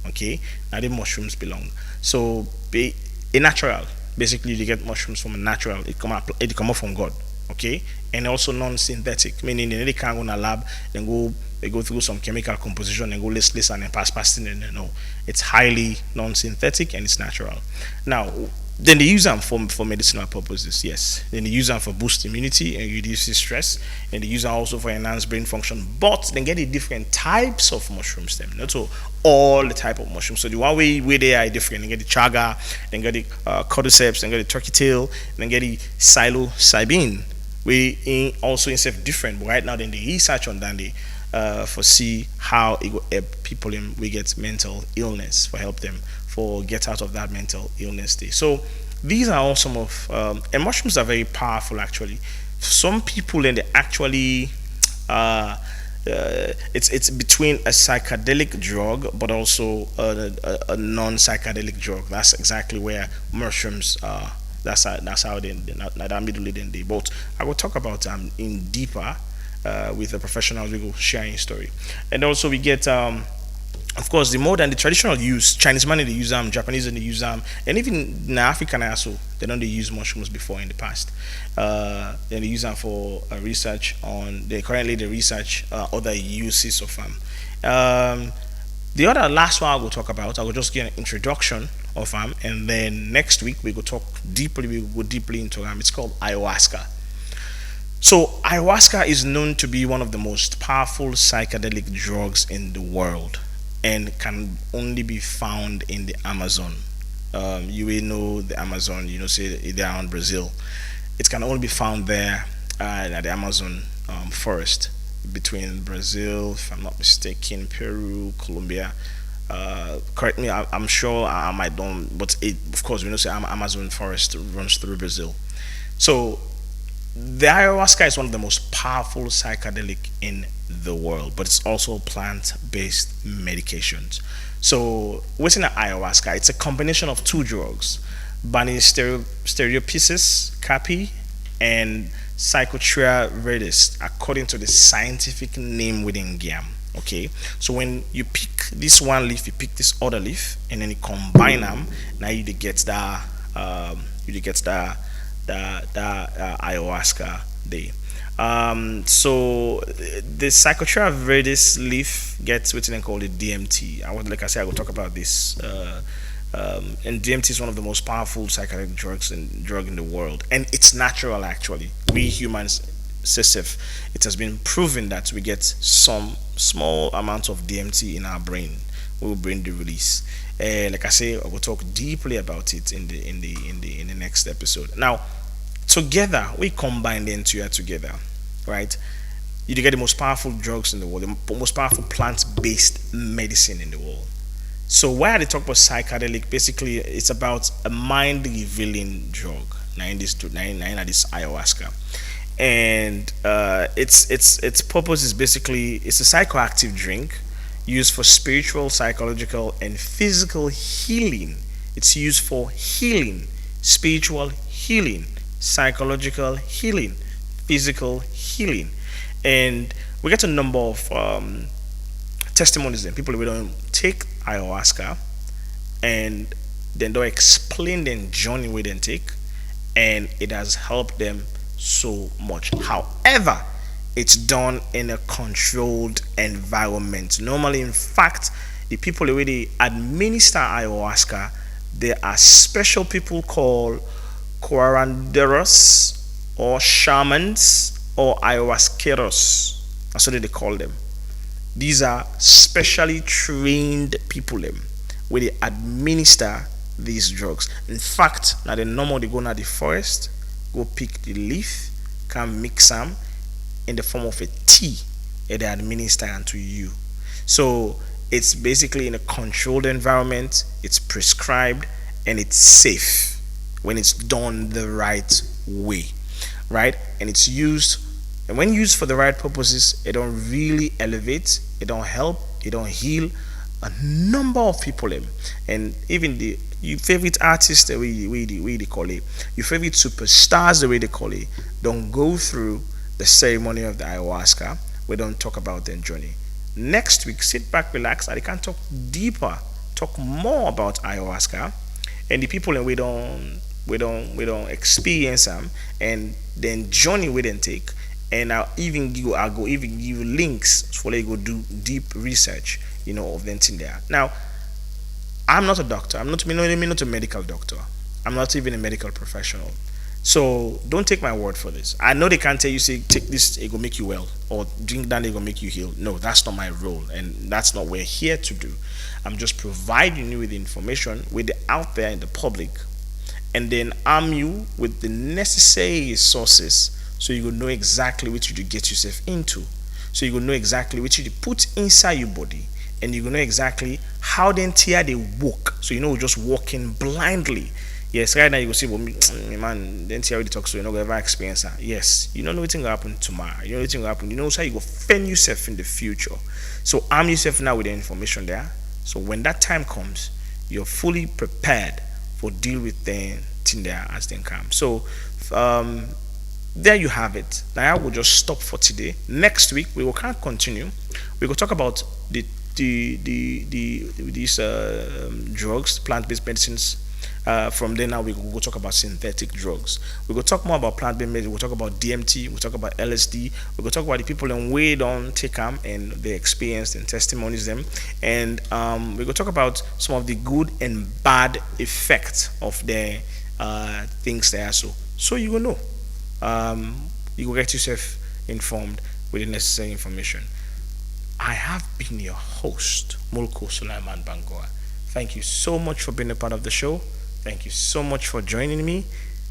Okay, now the mushrooms belong. So a natural, basically you get mushrooms from a natural. It come up from God. Okay, and also non-synthetic, meaning they can't go in a lab, they go through some chemical composition and go list and then pass in. No, it's highly non-synthetic and it's natural. Now, then they use them for medicinal purposes. Yes, then they use them for boost immunity and reduce stress, and they use them also for enhanced brain function. But they get the different types of mushrooms. Them not so all the type of mushrooms. So the one way they are different. They get the chaga, then get the cordyceps, then get the turkey tail, then get the psilocybin. We also instead different. But right now, then they research on that. They foresee how it will help people we get mental illness, for help them for get out of that mental illness state. So these are all some of and mushrooms are very powerful actually. Some people, and they actually it's between a psychedelic drug but also a non-psychedelic drug. That's exactly where mushrooms are. That's how they that middle in the. But I will talk about in deeper with the professionals. We go sharing story, and also we get of course, the more than the traditional use, Chinese money they use them, Japanese they use them, and even in African also they don't they use mushrooms before in the past. Then they use them for research on. They currently they research other uses of them. The other last one I will talk about, I will just get an introduction of them, and then next week we will talk deeply. We will go deeply into them. It's called ayahuasca. So ayahuasca is known to be one of the most powerful psychedelic drugs in the world, and can only be found in the Amazon. You will know the Amazon, say they're on Brazil. It can only be found there at the Amazon forest between Brazil, if I'm not mistaken, Peru, Colombia. Correct me, I'm sure I might don't, but of course, we know say Amazon forest runs through Brazil. So the ayahuasca is one of the most powerful psychedelic in the world, but it's also plant-based medications. So within the ayahuasca, it's a combination of two drugs, stereophysis capi and psychotria redis, according to the scientific name within GAM. Okay, so when you pick this one leaf, you pick this other leaf, and then you combine them. Now you get the ayahuasca day. So the psychotria verdis leaf gets what they call the DMT. Like I said, I will talk about this. And DMT is one of the most powerful psychedelic drug in the world, and it's natural actually. We humans, Sesay, it has been proven that we get some small amount of DMT in our brain. We will bring the release. Like I say, I will talk deeply about it in the next episode. Now, together we combine the two together, right? You get the most powerful drugs in the world, the most powerful plant-based medicine in the world. So why they talk about psychedelic? Basically, it's about a mind-revealing drug. Nine this ayahuasca, and its purpose is basically it's a psychoactive drink used for spiritual, psychological, and physical healing. It's used for healing, spiritual healing, psychological healing, physical healing, and we get a number of testimonies. Then people who don't take ayahuasca, and then they'll explain the journey we then take, and it has helped them so much. However, it's done in a controlled environment. Normally, in fact, the people who really administer ayahuasca, there are special people called curanderos or shamans or ayahuasqueros. That's what they call them. These are specially trained people where they administer these drugs. In fact, now they normally go to the forest, go pick the leaf, can mix them in the form of a tea, and they administer unto you. So it's basically in a controlled environment, it's prescribed, and it's safe when it's done the right way, right? And it's used, and when used for the right purposes, it don't really elevate, it don't help, it don't heal a number of people. And even your favorite artists, the way they call it, your favorite superstars, the way they call it, don't go through the ceremony of the ayahuasca. We don't talk about their journey. Next week, sit back, relax, and I can talk deeper, talk more about ayahuasca and the people and we don't experience them, and then journey we then take. And I'll go even give you links for you go do deep research, of them in there. Now, I'm not a doctor. I'm not a medical doctor. I'm not even a medical professional. So don't take my word for this. I know they can't tell you, say, take this, it will make you well, or drink that, it will make you heal. No, that's not my role, and that's not what we're here to do. I'm just providing you with the information with the out there in the public, and then arm you with the necessary resources so you will know exactly what you get yourself into. So you will know exactly what you put inside your body, and you will know exactly how the entire they work. So just walking blindly. Yes, right now you go see, well, man, then see how it talks to you, not gonna ever experience that. Yes, you don't know what's gonna happen tomorrow. You know what's gonna happen. You know how you go fend yourself in the future. So arm yourself now with the information there. So when that time comes, you're fully prepared for deal with the thing there as they come. So there you have it. Now I will just stop for today. Next week we will continue. We will talk about these drugs, plant-based medicines. From there now we will go talk about synthetic drugs. We will talk more about plant-based medicine. We'll talk about DMT. We'll talk about LSD. We'll talk about the people in way don't take them and their experience and testimonies them. And we will talk about some of the good and bad effects of their things there. So you will know. You will get yourself informed with the necessary information. I have been your host, Mulku Sulaiman Bangura. Thank you so much for being a part of the show. Thank you so much for joining me.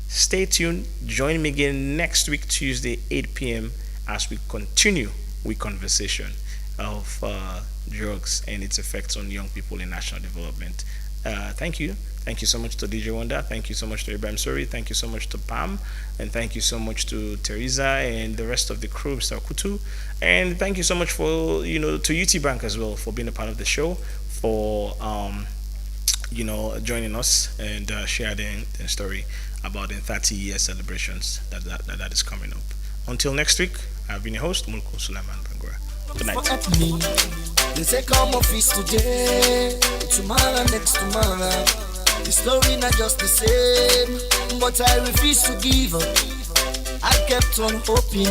Stay tuned. Join me again next week, Tuesday, 8 p.m. as we continue with conversation of drugs and its effects on young people in national development. Thank you. Thank you so much to DJ Wonder. Thank you so much to Ibrahim Sori. Thank you so much to Pam. And thank you so much to Teresa and the rest of the crew, Mr. Kutu. And thank you so much for, to UT Bank as well for being a part of the show, for, joining us and sharing the story about the 30-year celebrations that is coming up. Until next week, I've been your host, Mulku Sulaiman Bangura. Good night. They say come office today, tomorrow, next tomorrow. The story not just the same, but I refuse to give up. I kept on hoping.